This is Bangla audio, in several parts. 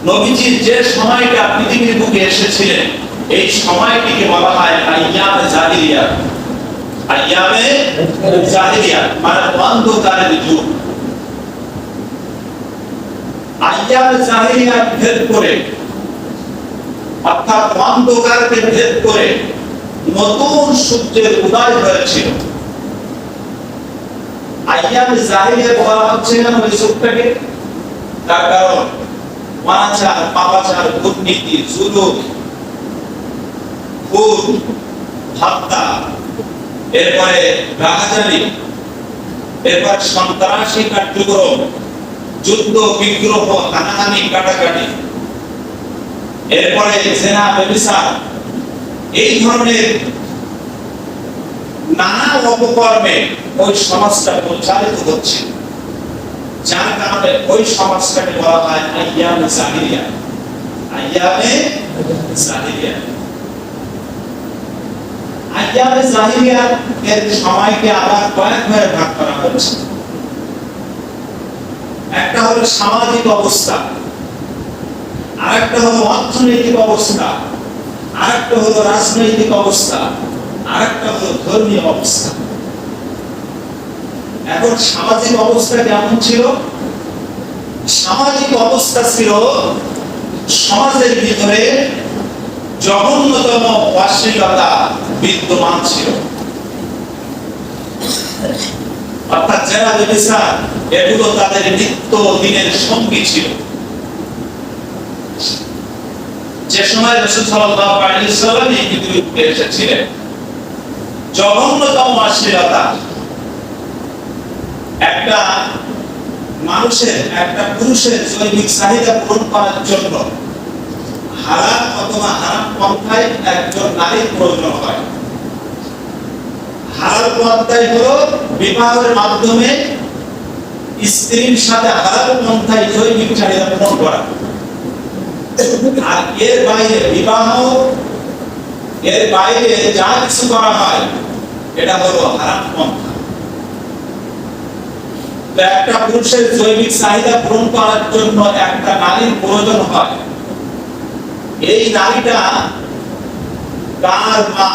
নবীজি যে সময়টা পৃথিবীর বুকে এসেছিলেন এই সময়টিকে বলা হয় আইয়ামে জাহিলিয়া। আইয়ামে জাহিলিয়া মানে অন্ধকারের যুগ। আইয়ামে জাহিলিয়া ভেদ করে অর্থাৎ অন্ধকারকে ভেদ করে নতুন সূর্যের উদয় হয়েছিল। আইয়ামে জাহিলিয়া বলা হচ্ছে না ওই যুগটাকে, তার কারণ অনাচার, পাপাচার, দুর্নীতি, জুলুম, খুন, হত্যা, এরপরে রাহাজানি, এরপর সন্ত্রাসী কার্যক্রম, যুদ্ধ বিগ্রহ, হানাহানি, কাটাকাটি, এরপরে জেনা, ব্যভিচার, এই ধরনের নানা অপকর্মে ওই সমাজটা পরিচালিত হচ্ছে, যার কারণে ওই সমাজটাকে বলা হয় আইয়ামে জাহিলিয়া। আইয়ামে জাহিলিয়া। আইয়ামে জাহিলিয়া এর সময়কে আবার কয়েক ভাগে ভাগ করা হয়েছে। একটা হলো সামাজিক অবস্থা, আরেকটা হলো অর্থনৈতিক অবস্থা, আরেকটা হলো রাজনৈতিক অবস্থা, আরেকটা হলো ধর্মীয় অবস্থা। এখন সামাজিক অবস্থা কেমন ছিল? সামাজিক অবস্থা ছিল সমাজের ভিতরে জঘন্যতম অশ্লীলতা বিদ্যমান ছিল, অর্থাৎ যারা ব্যভিচার এগুলো তাদের নিত্য দিনের সঙ্গী ছিল। যে সময় রাসূল সাল্লাল্লাহু আলাইহি ওয়াসাল্লাম এই পৃথিবীতে এসেছিলেন, জঘন্যতম অশ্লীলতা একটা মানুষের, একটা পুরুষের জৈবিক চাহিদা পূরণ করার জন্য হালাল অথবা হারাম পন্থায় একজন নারীর প্রয়োজন হয়। হালাল পন্থায় হলো বিবাহের মাধ্যমে স্ত্রীর সাথে হালাল পন্থায় জৈবিক চাহিদা পূরণ করা, আর এর বাইরে বিবাহ, এর বাইরে যা কিছু করা হয় এটা হলো হারাম পন্থা। একটা পুরুষের জৈবিক চাহিদা পূরণ করার জন্য একটা নারীর প্রয়োজন হয়। এই নারীটা কার মা,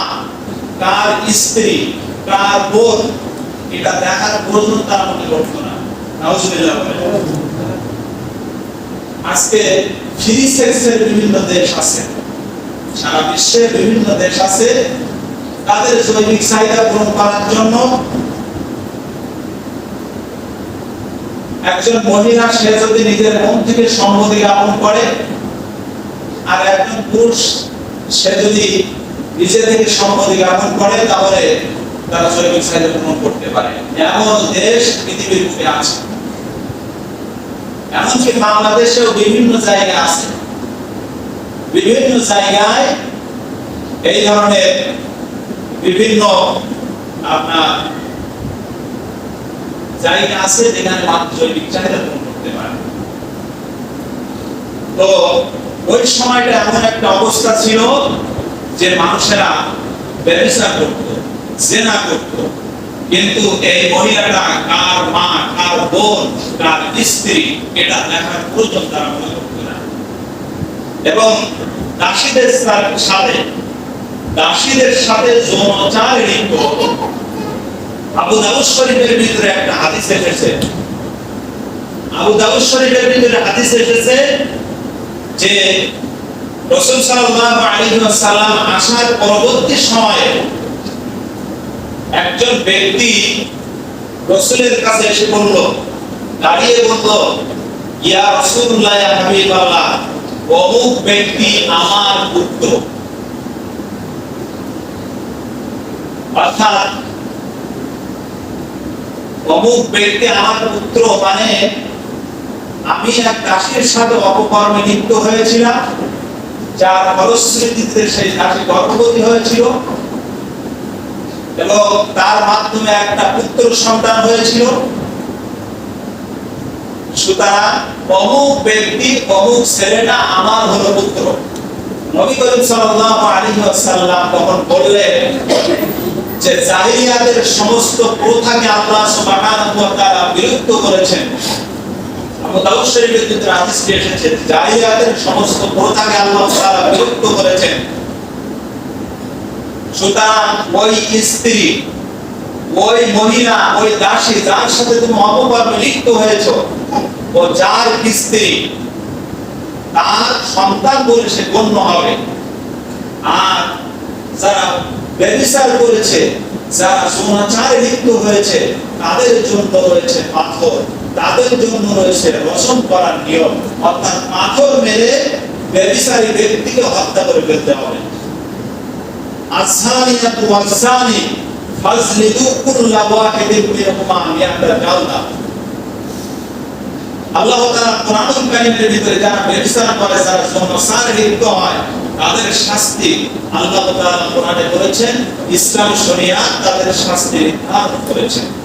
কার স্ত্রী, কার বোন, এটা দেখার প্রয়োজন তার মধ্যে করত না। নাউজুবিল্লাহ। আজকে ফ্রি সেক্সের বিভিন্ন দেশ আছে, সারা বিশ্বে বিভিন্ন দেশ আছে, তাদের জৈবিক চাহিদা পূরণ করার জন্য একজন মহিলা সে যদি নিজের মন থেকে সম্মতি জ্ঞাপন করে, আর একজন পুরুষ সে যদি নিজে থেকে সম্মতি জ্ঞাপন করে, তাহলে তারা জৈবিক চাহিদা পূরণ করতে পারে। এমন দেশ পৃথিবীর বুকে আছে, এমনকি বাংলাদেশেও বিভিন্ন জায়গায় আছে। বিভিন্ন জায়গায় এই ধরনের বিভিন্ন আপনার জায়গা আছে যেখানে মাত্র জৈবিক চাহিদা পূরণ করতে পারে। তো ওই সময়টা এমন একটা অবস্থা ছিল যে মানুষেরা ব্যভিচার করত, জেনা করত, কিন্তু এই মহিলাটা কার মা, কার বোন, কার স্ত্রী এটা দেখার প্রয়োজন তারা মনে করত না। এবং দাসীদের সাথে যৌনাচার লিপ্ত। আবু দাউদ শরীফের ভিতরে একটা হাদিস এসেছে, আবু দাউদ শরীফের ভিতরে হাদিস এসেছে যে রাসূল সাল্লাল্লাহু আলাইহি ওয়াসাল্লাম আসার পরবর্তী সময়ে একজন ব্যক্তি রাসূলের কাছে এসে বলল, দাঁড়িয়ে বলল, ইয়া রাসূলুল্লাহ, ইয়া হাবিবাল্লাহ, অমুক ব্যক্তি আমার পুত্র। অর্থাৎ অমুক ব্যক্তি আমার পুত্র মানে আমি এক দাসীর সাথে অপকর্মে লিপ্ত হয়েছিলাম, যার ফলশ্রুতিতে সেই দাসী গর্ভবতী হয়েছিল এবং তার মাধ্যমে একটা পুত্র সন্তান হয়েছিল। সুতরাং অমুক ব্যক্তি, অমুক ছেলেটা আমার হলো পুত্র। নবী করিম সাল্লাল্লাহু আলাইহি ওয়াসাল্লাম তখন বললেন যে জাহিলিয়াতের সমস্ত প্রথাকে আল্লাহ সুবহানাহু ওয়া তাআলা বিলুপ্ত করেছেন। আবু দাউদ শরীফের ভিতরে হাদিসটি এসেছে, জাহিলিয়াতের সমস্ত প্রথাকে আল্লাহ তাআলা বিলুপ্ত করেছেন। সুতরাং ওই স্ত্রী, ওই মহিলা, ওই দাসী যার সাথে তুমি অপকর্মে লিপ্ত হয়েছো, ও যার স্ত্রী, তার সন্তান বলে সে গণ্য হবে। আর যারা ব্যভিচার করেছে, যারা যৌনাচারে লিপ্ত হয়েছে, তাদের জন্য রয়েছে পাথর, তাদের জন্য রয়েছে রসম করার নিয়ম, অর্থাৎ পাথর মেরে ব্যভিচারী ব্যক্তিকে হত্যা করে ফেলতে হবে। আযযানিয়াতু ওয়ায-যানি ফাজলিদু কুল্লা ওয়াহিদিন মিনহুমা মিআতা জালদা। আল্লাহ তাআলা কোরআনুল কারীমের ভিতরে যারা ব্যভিচার করে, যারা যৌনাচারে লিপ্ত হয়, তাদের শাস্তি আল্লাহ তাআলা কোরআনে বলেছেন, ইসলাম শরিয়াত তাদের শাস্তি নির্ধারণ করেছেন।